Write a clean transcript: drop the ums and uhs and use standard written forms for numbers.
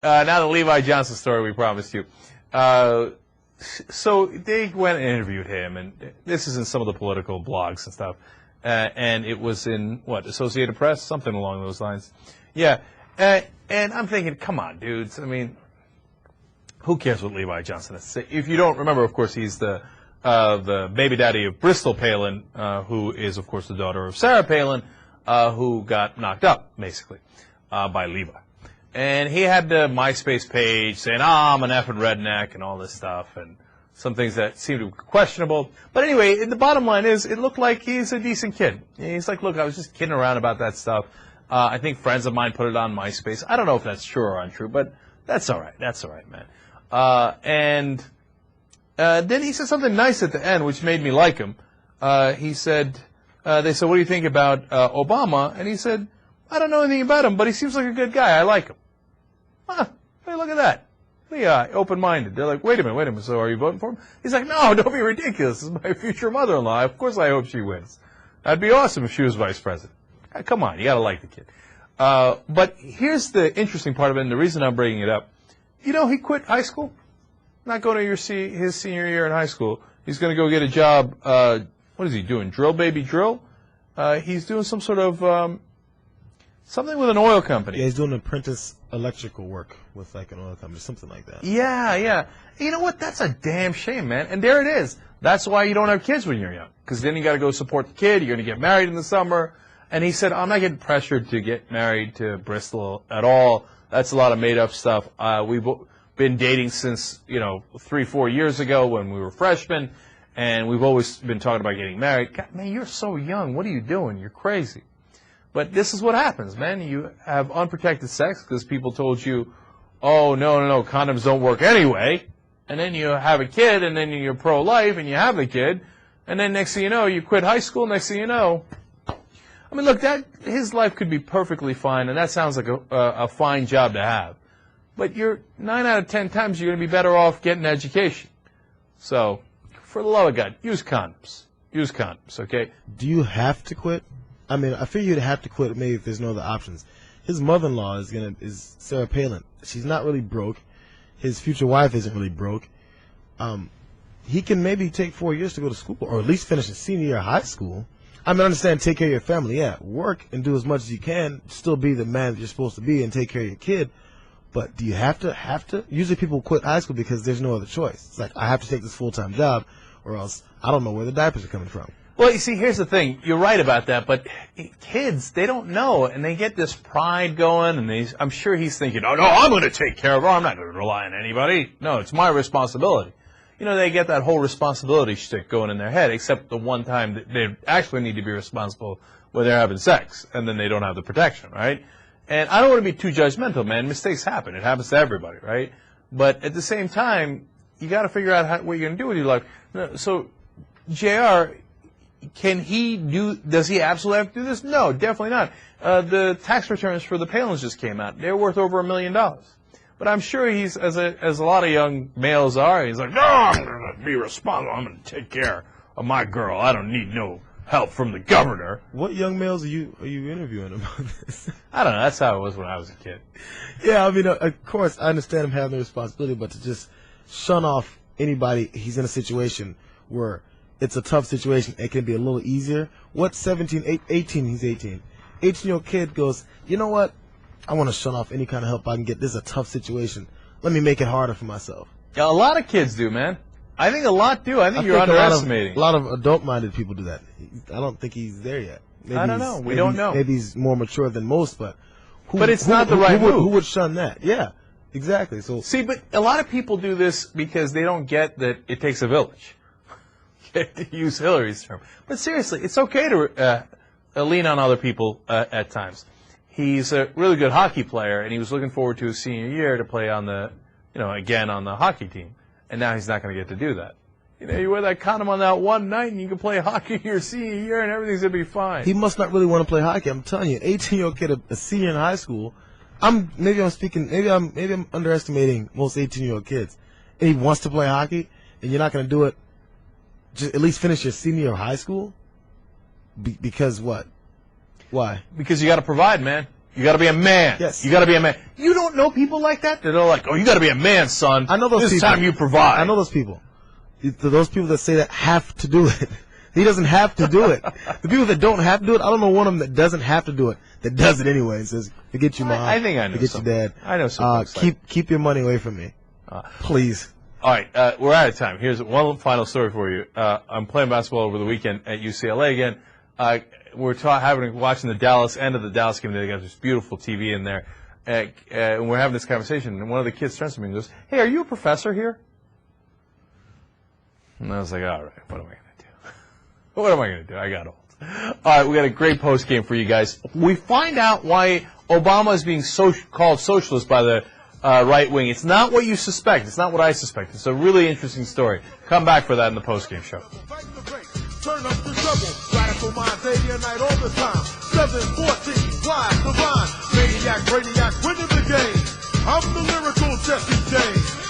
Now the Levi Johnson story we promised you. So they went and interviewed him, and this is in some of the political blogs and stuff. And it was in, what, Associated Press? Something along those lines. Yeah. And I'm thinking, come on, dudes. I mean, who cares what Levi Johnson has to say? If you don't remember, of course, he's the baby daddy of Bristol Palin, who is, of course, the daughter of Sarah Palin, who got knocked up, basically, by Levi. And he had the MySpace page saying, I'm an effing redneck and all this stuff, and some things that seemed to be questionable. But anyway, the bottom line is, it looked like he's a decent kid. He's like, look, I was just kidding around about that stuff. I think friends of mine put it on MySpace. I don't know if that's true or untrue, but that's all right. That's all right, man. And then he said something nice at the end, which made me like him. He said, they said, what do you think about Obama? And he said, I don't know anything about him, but he seems like a good guy. I like him. Huh, hey, look at that. Open-minded. They're like, wait a minute, so are you voting for him? He's like, no, don't be ridiculous. This is my future mother-in-law. Of course I hope she wins. That'd be awesome if she was vice president. Come on, you got to like the kid. But here's the interesting part of it, and the reason I'm bringing it up. You know, he quit high school. Not going to his senior year in high school. He's going to go get a job. What is he doing? Drill, baby, drill? He's doing some sort of something with an oil company. Yeah, he's doing apprentice electrical work with like an oil company, something like that. Yeah, yeah. You know what? That's a damn shame, man. And there it is. That's why you don't have kids when you're young. Because then you got to go support the kid. You're going to get married in the summer. And he said, I'm not getting pressured to get married to Bristol at all. That's a lot of made-up stuff. We've been dating since, 3-4 years ago when we were freshmen. And we've always been talking about getting married. God, man, you're so young. What are you doing? You're crazy. But this is what happens, man. You have unprotected sex because people told you, oh, no, condoms don't work anyway. And then you have a kid, and then you're pro-life, and you have the kid. And then next thing you know, you quit high school. Next thing you know, I mean, look, his life could be perfectly fine, and that sounds like a fine job to have. But 9 out of 10 times you're going to be better off getting an education. So, for the love of God, use condoms. Use condoms, okay? Do you have to quit? I mean, I figure you'd have to quit maybe if there's no other options. His mother-in-law is Sarah Palin. She's not really broke. His future wife isn't really broke. He can maybe take 4 years to go to school, or at least finish his senior year of high school. I mean, I understand, take care of your family, yeah. Work and do as much as you can, still be the man that you're supposed to be and take care of your kid. But do you have to? Usually people quit high school because there's no other choice. It's like, I have to take this full-time job, or else I don't know where the diapers are coming from. Well, you see, here's the thing. You're right about that, but kids, they don't know, and they get this pride going, and I'm sure he's thinking, oh, no, I'm going to take care of her. I'm not going to rely on anybody. No, it's my responsibility. They get that whole responsibility shtick going in their head, except the one time that they actually need to be responsible when they're having sex, and then they don't have the protection, right? And I don't want to be too judgmental, man. Mistakes happen. It happens to everybody, right? But at the same time, you got to figure out what you're going to do with your life. So, JR, does he absolutely have to do this? No, definitely not. The tax returns for the Palins just came out. They're worth over $1 million. But I'm sure he's, as a lot of young males are, he's like, no, I'm going to be responsible. I'm going to take care of my girl. I don't need no help from the governor. What young males are you interviewing about this? I don't know. That's how it was when I was a kid. Yeah, I mean, of course, I understand him having the responsibility, but to just shun off anybody, he's in a situation where it's a tough situation. It can be a little easier. What 18, he's 18. 18-year-old kid goes, you know what? I want to shut off any kind of help I can get. This is a tough situation. Let me make it harder for myself. Yeah, a lot of kids do, man. I think a lot do. I think you're underestimating. A lot of adult-minded people do that. I don't think he's there yet. Maybe I don't know. We don't know. Maybe he's more mature than most, but it's not the right move. Who would shun that? Yeah, exactly. So see, but a lot of people do this because they don't get that it takes a village. To use Hillary's term. But seriously, it's okay to lean on other people at times. He's a really good hockey player, and he was looking forward to his senior year to play on again on the hockey team. And now he's not going to get to do that. You wear that condom on that one night, and you can play hockey your senior year, and everything's going to be fine. He must not really want to play hockey. I'm telling you, an 18-year-old kid, a senior in high school. Maybe I'm underestimating most 18-year-old kids. And he wants to play hockey, and you're not going to do it. Just at least finish your senior year of high school? Because what? Why? Because you got to provide, man. You got to be a man. Yes. You got to be a man. You don't know people like that? They're like, oh, you got to be a man, son. I know those this people. time you provide. I know those people. Those people that say that have to do it. He doesn't have to do it. The people that don't have to do it, I don't know one of them that doesn't have to do it, that does it anyway and says, forget you, Mom. I think I know forget some. your dad. I know some folks keep your money away from me. Please. All right, we're out of time. Here's one final story for you. I'm playing basketball over the weekend at UCLA again. We're watching the Dallas end of the Dallas game. They got this beautiful TV in there, and we're having this conversation. And one of the kids turns to me and goes, "Hey, are you a professor here?" And I was like, "All right, what am I going to do? What am I going to do? I got old." All right, we got a great post game for you guys. We find out why Obama is being called socialist by the right wing. It's not what you suspect. It's not what I suspect. It's a really interesting story. Come back for that in the post game show. Turn up the trouble, radical minds day and night all the time. 714, wise, divine, maniac, radiac, winning the game. I'm the lyrical Jesse James.